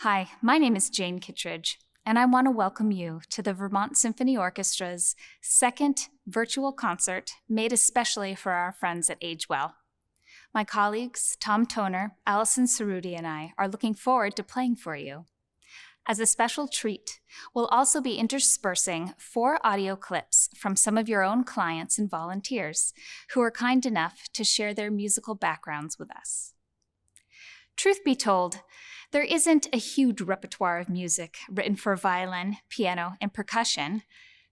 Hi, my name is Jane Kittredge, and I want to welcome you to the Vermont Symphony Orchestra's second virtual concert made especially for our friends at Agewell. My colleagues, Tom Toner, Allison Cerruti, and I are looking forward to playing for you. As a special treat, we'll also be interspersing 4 audio clips from some of your own clients and volunteers who are kind enough to share their musical backgrounds with us. Truth be told, there isn't a huge repertoire of music written for violin, piano, and percussion,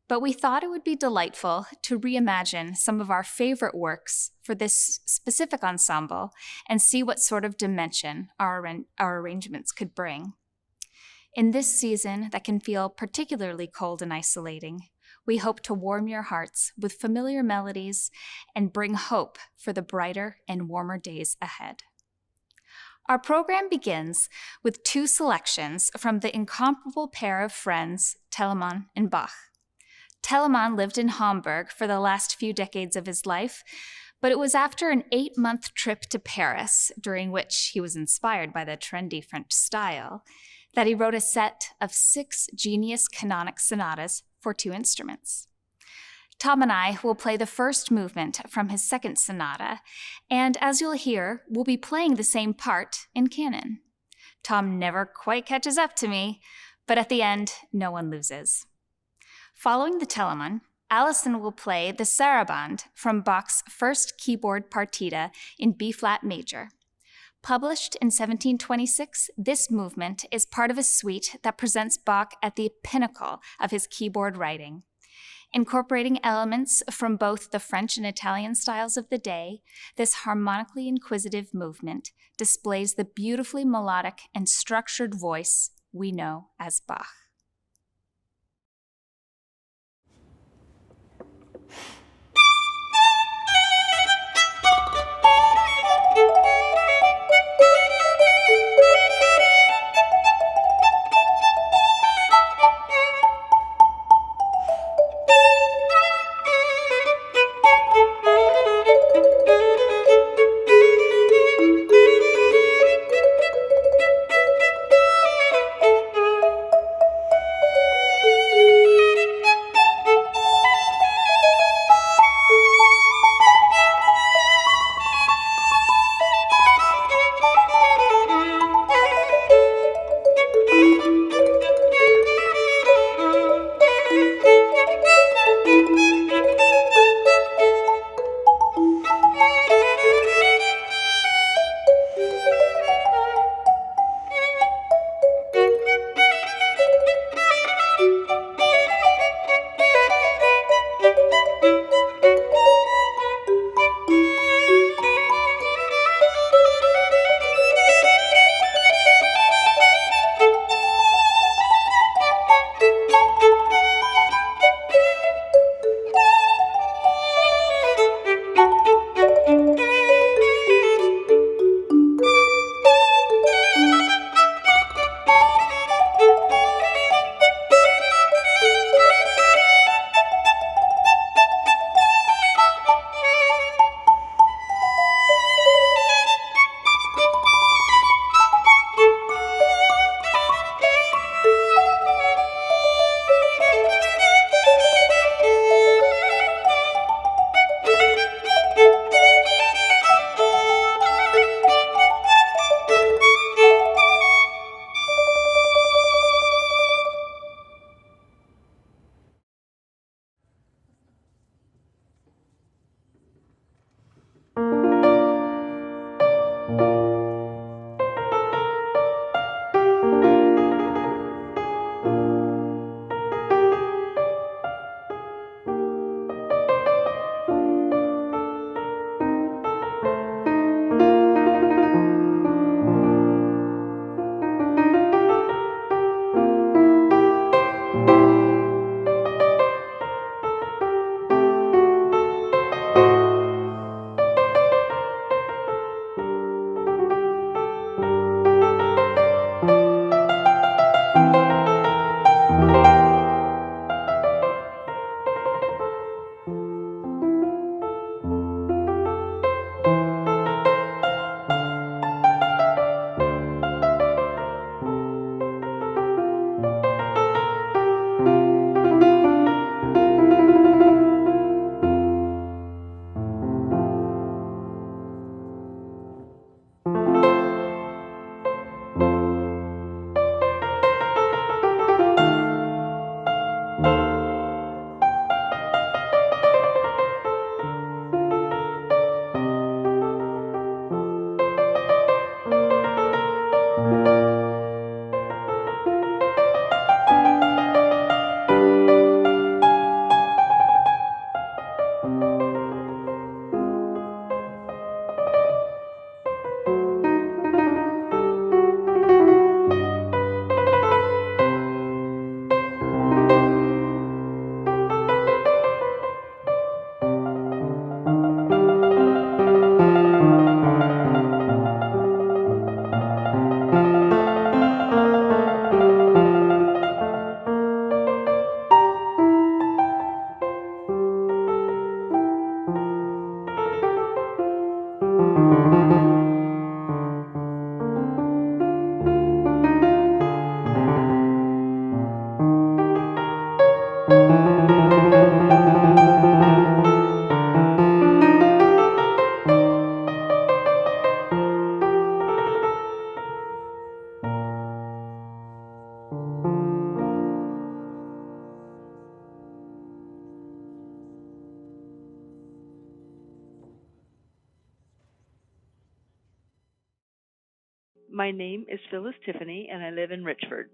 but we thought it would be delightful to reimagine some of our favorite works for this specific ensemble and see what sort of dimension our arrangements could bring. In this season that can feel particularly cold and isolating, we hope to warm your hearts with familiar melodies and bring hope for the brighter and warmer days ahead. Our program begins with 2 selections from the incomparable pair of friends, Telemann and Bach. Telemann lived in Hamburg for the last few decades of his life, but it was after an 8-month trip to Paris, during which he was inspired by the trendy French style, that he wrote a set of 6 genius canonic sonatas for 2 instruments. Tom and I will play the first movement from his second sonata, and as you'll hear, we'll be playing the same part in canon. Tom never quite catches up to me, but at the end, no one loses. Following the Telemann, Allison will play the Sarabande from Bach's first keyboard partita in B-flat major. Published in 1726, this movement is part of a suite that presents Bach at the pinnacle of his keyboard writing. Incorporating elements from both the French and Italian styles of the day, this harmonically inquisitive movement displays the beautifully melodic and structured voice we know as Bach. My name is Phyllis Tiffany, and I live in Richford.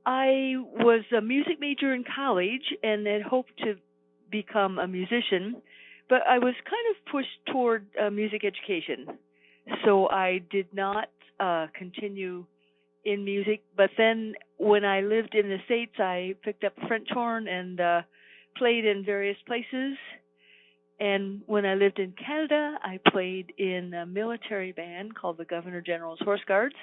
I was a music major in college and had hoped to become a musician, but I was kind of pushed toward music education. So I did not continue in music. But then when I lived in the States, I picked up French horn and played in various places. And when I lived in Canada, I played in a military band called the Governor General's Horse Guards.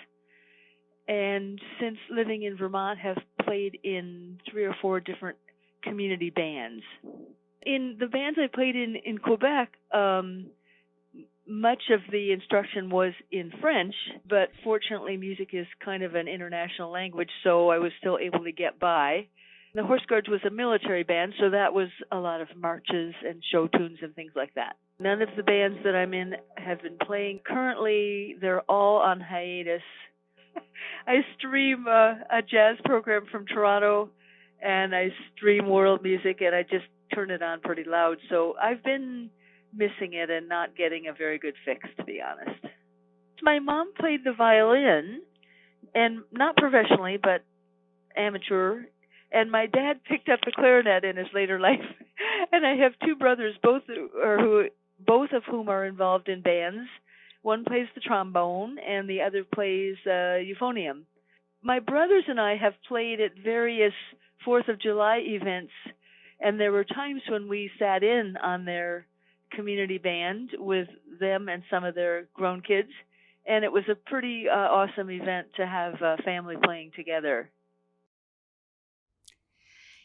And since living in Vermont, have played in 3 or 4 different community bands. In the bands I played in Quebec, much of the instruction was in French, but fortunately music is kind of an international language, so I was still able to get by. The Horse Guards was a military band, so that was a lot of marches and show tunes and things like that. None of the bands that I'm in have been playing. Currently, they're all on hiatus. I stream a jazz program from Toronto, and I stream world music, and I just turn it on pretty loud. So I've been missing it and not getting a very good fix, to be honest. My mom played the violin, and not professionally, but amateur. And my dad picked up the clarinet in his later life. And I have 2 brothers, both of whom are involved in bands. One plays the trombone, and the other plays euphonium. My brothers and I have played at various 4th of July events, and there were times when we sat in on their community band with them and some of their grown kids, and it was a pretty awesome event to have family playing together.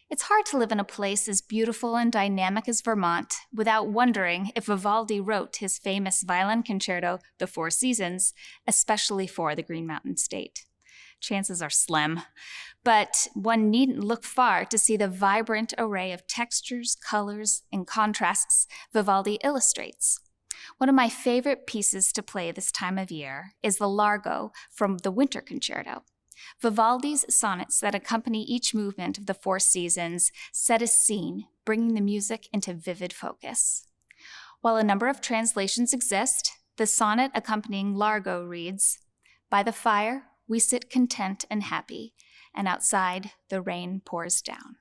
It's hard to live in a place as beautiful and dynamic as Vermont without wondering if Vivaldi wrote his famous violin concerto, The Four Seasons, especially for the Green Mountain State. Chances are slim, but one needn't look far to see the vibrant array of textures, colors, and contrasts Vivaldi illustrates. One of my favorite pieces to play this time of year is the Largo from the Winter Concerto. Vivaldi's sonnets that accompany each movement of the Four Seasons set a scene, bringing the music into vivid focus. While a number of translations exist, the sonnet accompanying Largo reads, "By the fire we sit content and happy, and outside the rain pours down."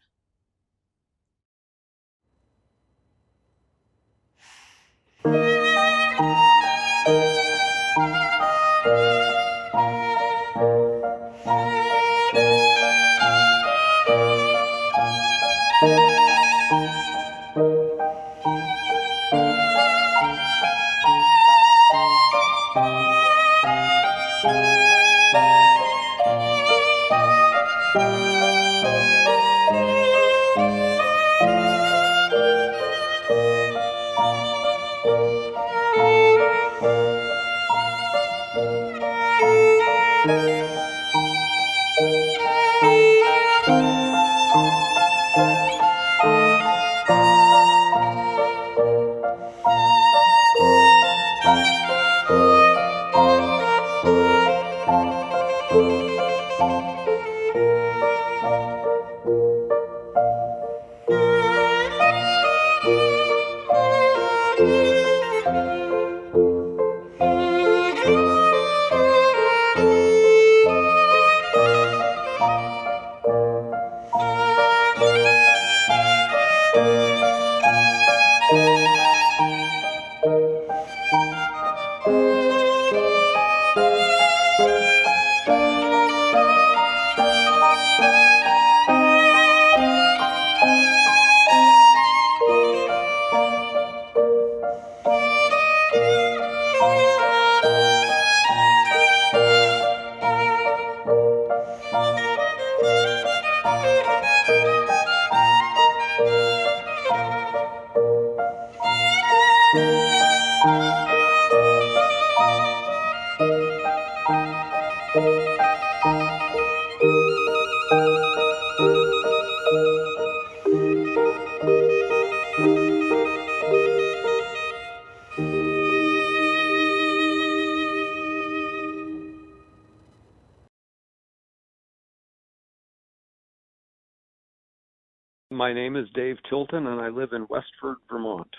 My name is Dave Tilton, and I live in Westford, Vermont.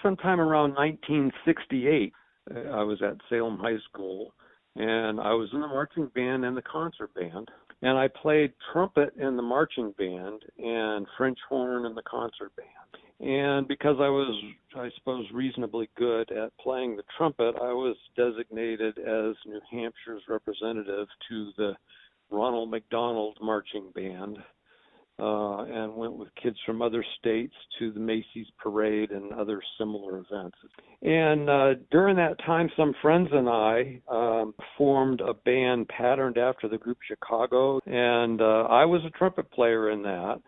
Sometime around 1968, I was at Salem High School, And I was in the marching band and the concert band. And I played trumpet in the marching band and French horn in the concert band. And because I was, I suppose, reasonably good at playing the trumpet, I was designated as New Hampshire's representative to the Ronald McDonald Marching Band, and went with kids from other states to the Macy's Parade and other similar events. And during that time, some friends and I formed a band patterned after the group Chicago, and I was a trumpet player in that.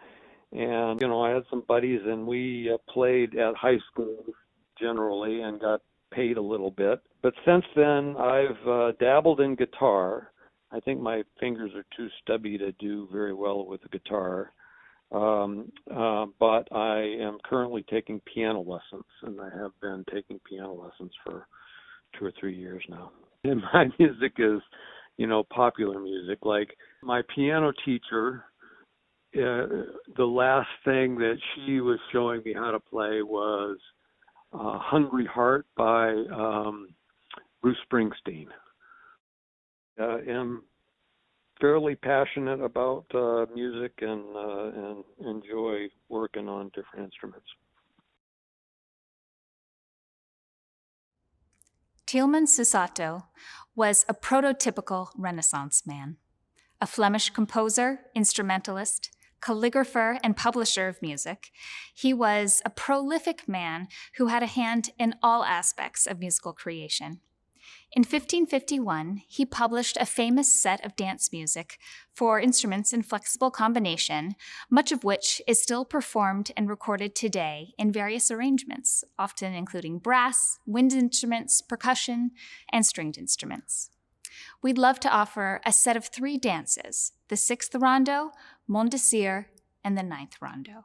And, I had some buddies, and we played at high school generally and got paid a little bit. But since then, I've dabbled in guitar. I think my fingers are too stubby to do very well with the guitar. But I am currently taking piano lessons, and I have been taking piano lessons for 2 or 3 years now. And my music is, popular music. Like my piano teacher, the last thing that she was showing me how to play was Hungry Heart by Bruce Springsteen. Am fairly passionate about music and enjoy working on different instruments. Tieleman Susato was a prototypical Renaissance man, a Flemish composer, instrumentalist, calligrapher, and publisher of music. He was a prolific man who had a hand in all aspects of musical creation. In 1551, he published a famous set of dance music for instruments in flexible combination, much of which is still performed and recorded today in various arrangements, often including brass, wind instruments, percussion, and stringed instruments. We'd love to offer a set of 3 dances, the 6th rondo, Mont de Cire, and the 9th rondo.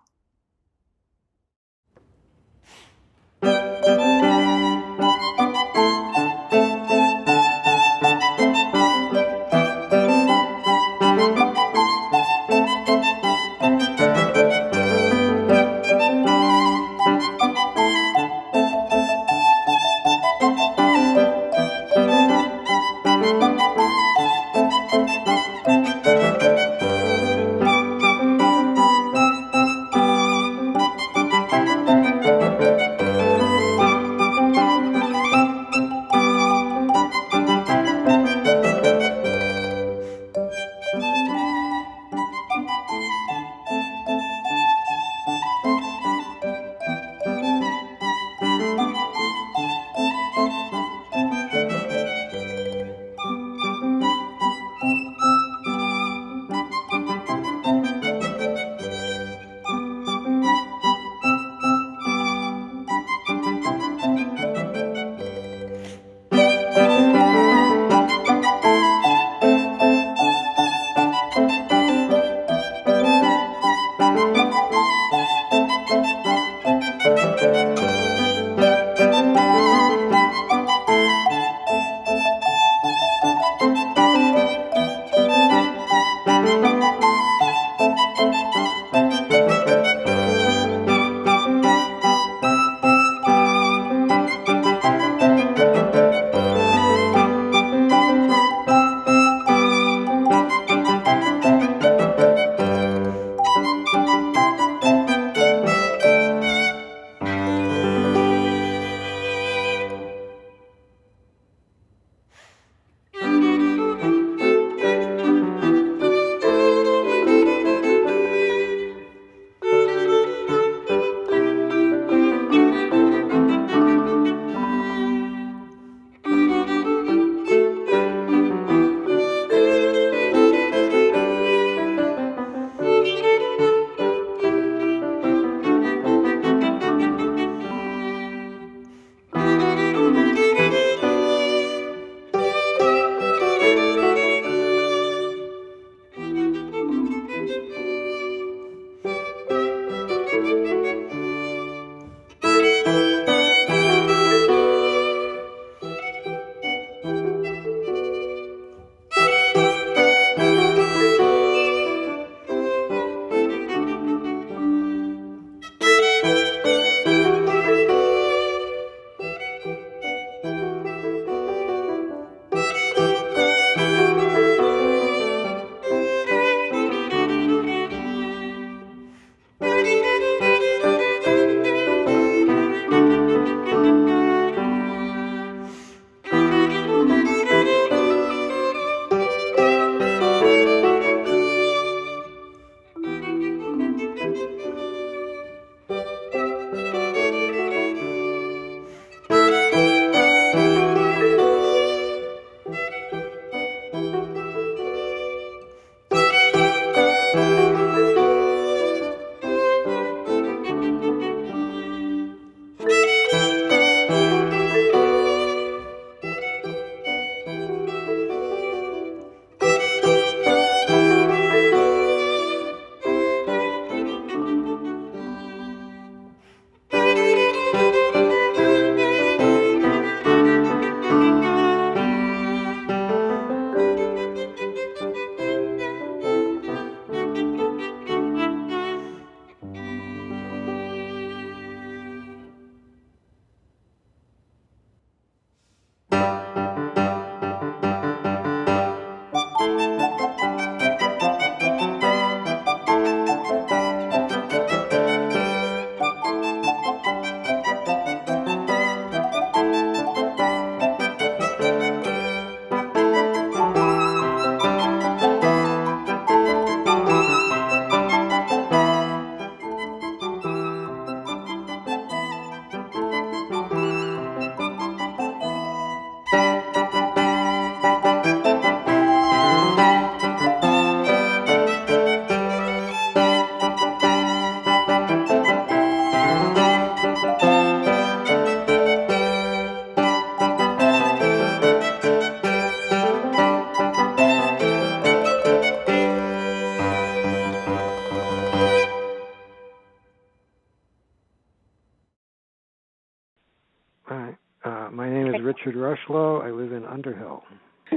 My name is Richard Rushlow. I live in Underhill.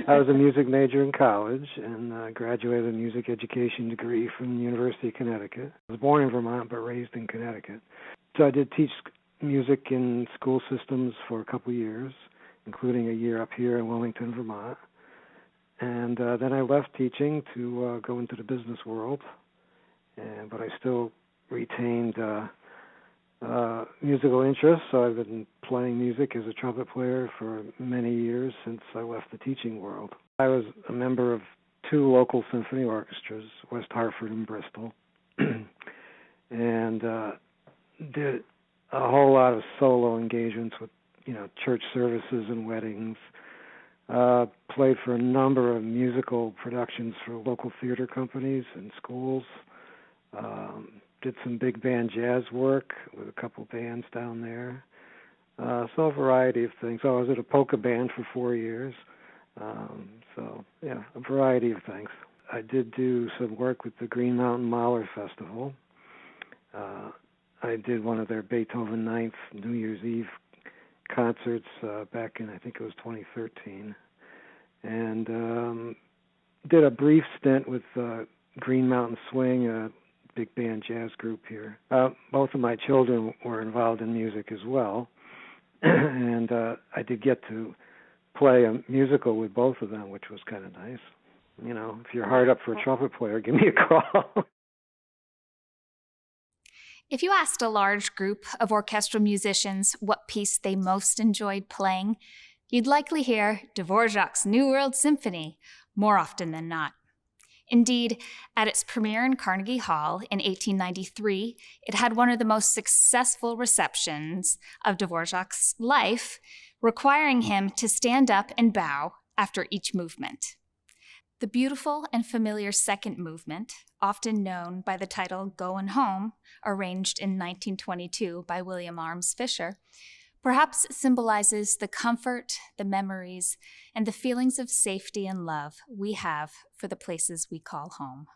I was a music major in college and graduated a music education degree from the University of Connecticut. I was born in Vermont but raised in Connecticut. So I did teach music in school systems for a couple of years, including a year up here in Wilmington, Vermont. And then I left teaching to go into the business world, but I still retained musical interests, so I've been playing music as a trumpet player for many years since I left the teaching world. I was a member of two local symphony orchestras, West Hartford and Bristol, and did a whole lot of solo engagements with, church services and weddings. Played for a number of musical productions for local theater companies and schools. Did some big band jazz work with a couple bands down there. So a variety of things. I was at a polka band for 4 years. A variety of things. I did do some work with the Green Mountain Mahler Festival. I did one of their Beethoven Ninth New Year's Eve concerts back in, I think it was 2013. And did a brief stint with Green Mountain Swing, a big band jazz group here. Both of my children were involved in music as well, and I did get to play a musical with both of them, which was kind of nice. If you're hard up for a trumpet player, give me a call. If you asked a large group of orchestral musicians what piece they most enjoyed playing, you'd likely hear Dvorak's New World Symphony more often than not. Indeed, at its premiere in Carnegie Hall in 1893, it had one of the most successful receptions of Dvorak's life, requiring him to stand up and bow after each movement. The beautiful and familiar second movement, often known by the title Goin' Home, arranged in 1922 by William Arms Fisher, perhaps symbolizes the comfort, the memories, and the feelings of safety and love we have for the places we call home.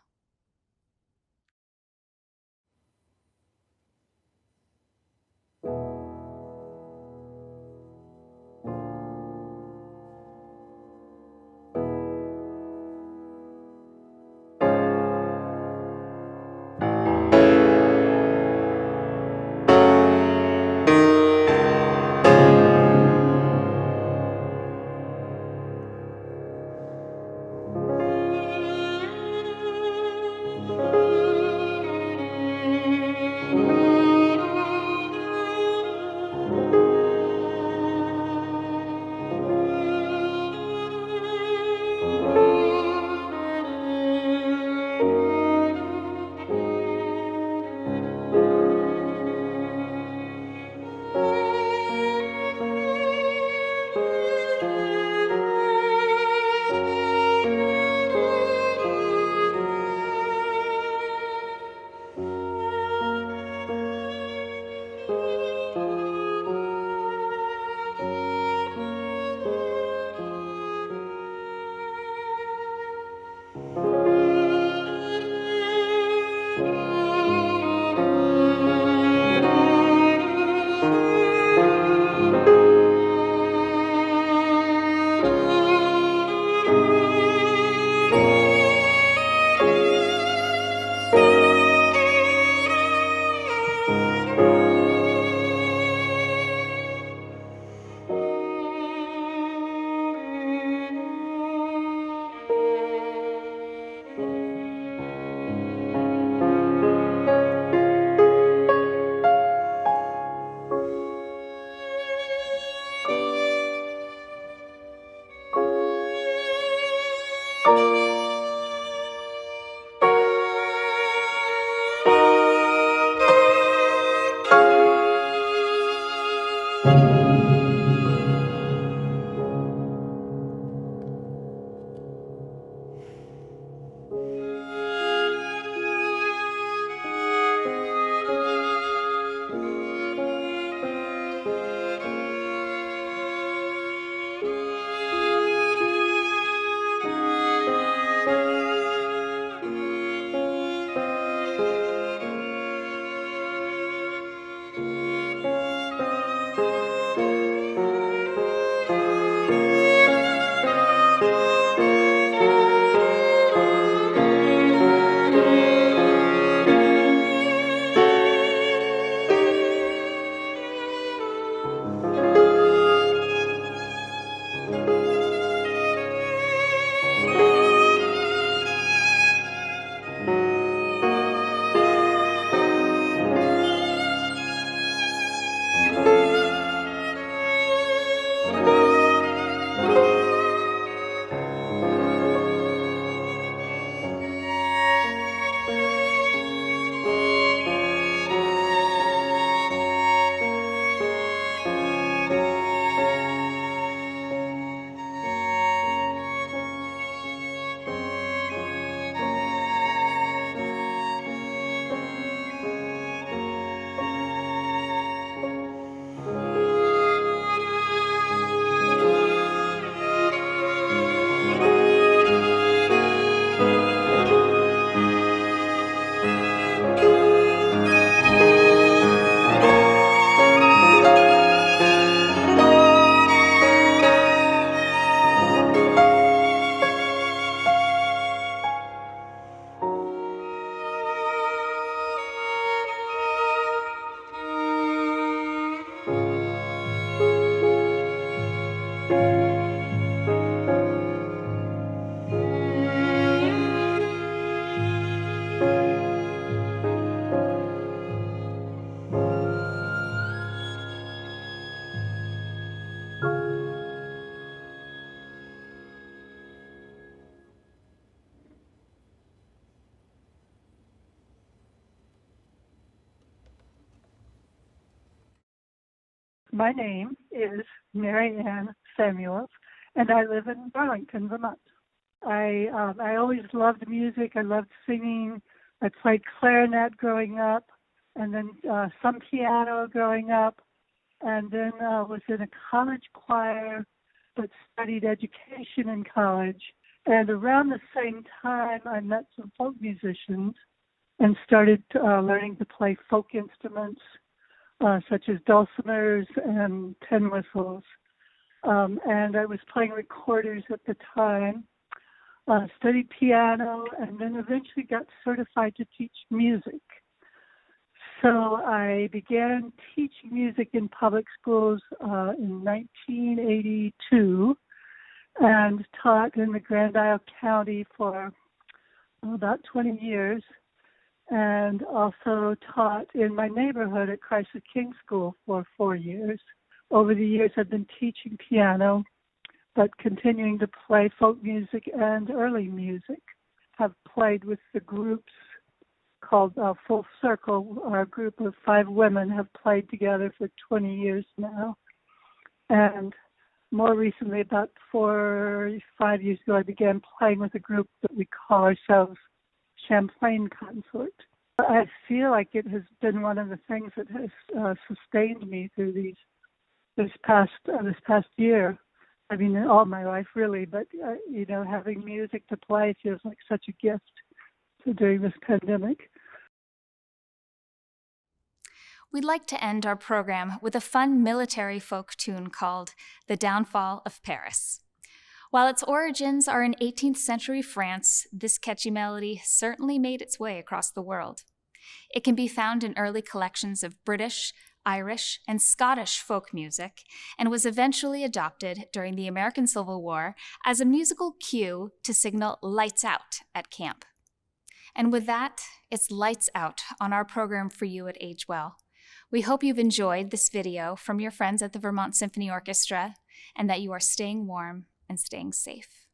My name is Mary Ann Samuels, and I live in Burlington, Vermont. I always loved music. I loved singing. I played clarinet growing up, and then some piano growing up, and then was in a college choir, but studied education in college. And around the same time, I met some folk musicians and started learning to play folk instruments, such as dulcimers and tin whistles. And I was playing recorders at the time, studied piano, and then eventually got certified to teach music. So I began teaching music in public schools in 1982 and taught in the Grand Isle County for about 20 years, and also taught in my neighborhood at Christ the King School for 4 years. Over the years, I've been teaching piano, but continuing to play folk music and early music. Have played with the groups called Full Circle. Our group of 5 women have played together for 20 years now. And more recently, about 4 or 5 years ago, I began playing with a group that we call ourselves Champlain Consort. I feel like it has been one of the things that has sustained me through this past year. I mean, all my life really, but having music to play feels like such a gift during this pandemic. We'd like to end our program with a fun military folk tune called The Downfall of Paris. While its origins are in 18th century France, this catchy melody certainly made its way across the world. It can be found in early collections of British, Irish, and Scottish folk music, and was eventually adopted during the American Civil War as a musical cue to signal lights out at camp. And with that, it's lights out on our program for you at Age Well. We hope you've enjoyed this video from your friends at the Vermont Symphony Orchestra, and that you are staying warm and staying safe.